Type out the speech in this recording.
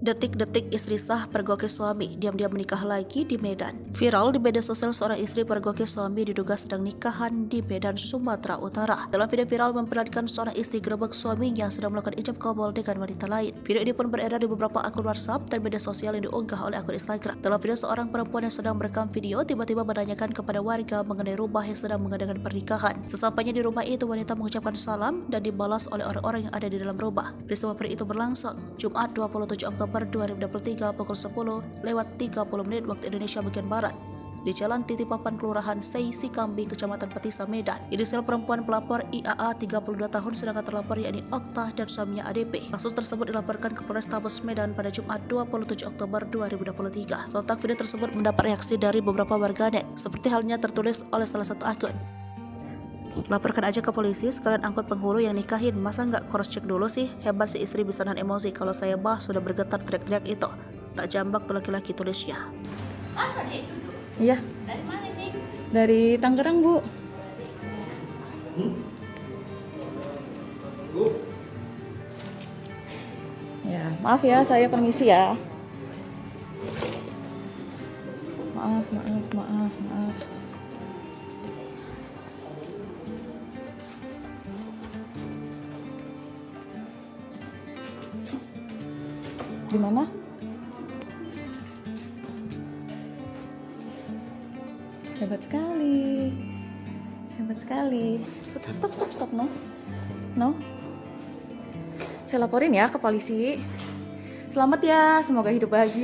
Detik-detik istri sah pergoki suami diam-diam menikah lagi di Medan. Viral di media sosial, seorang istri pergoki suami diduga sedang nikahan di Medan, Sumatera Utara. Dalam video viral memperlihatkan seorang istri gerebek suaminya sedang melakukan ijab kabul dengan wanita lain. Video ini pun beredar di beberapa akun WhatsApp dan media sosial yang diunggah oleh akun Instagram. Dalam video, seorang perempuan yang sedang merekam video tiba-tiba menanyakan kepada warga mengenai rumah yang sedang mengadakan pernikahan. Sesampainya di rumah itu, wanita mengucapkan salam dan dibalas oleh orang-orang yang ada di dalam rumah. Peristiwa itu berlangsung Jumat 27 Oktober 2023 pukul 10:30 waktu Indonesia bagian Barat di Jalan Titipapan Kelurahan Seisi Kambing, Kecamatan Petisa, Medan. Inisial perempuan pelapor IAA 32 tahun, sedangkan terlapor yakni Okta dan suaminya ADP. Kasus tersebut dilaporkan ke Polrestabes Medan pada Jumat 27 Oktober 2023. Sontak video tersebut mendapat reaksi dari beberapa warganet, seperti halnya tertulis oleh salah satu akun. Laporkan aja ke polisi, sekalian angkut penghulu yang nikahin, masa nggak cross check dulu sih? Hebat si istri bisa nahan emosi, kalau saya sudah bergetar teriak-teriak itu. Tak jambak tuh laki-laki, tulisnya. Apa nih? Iya. Dari mana nih? Dari Tangerang, Bu. Ya, maaf ya, saya permisi ya. Maaf. Gimana? Hebat sekali. Stop, no. Saya laporin ya ke polisi. Selamat ya, semoga hidup bahagia.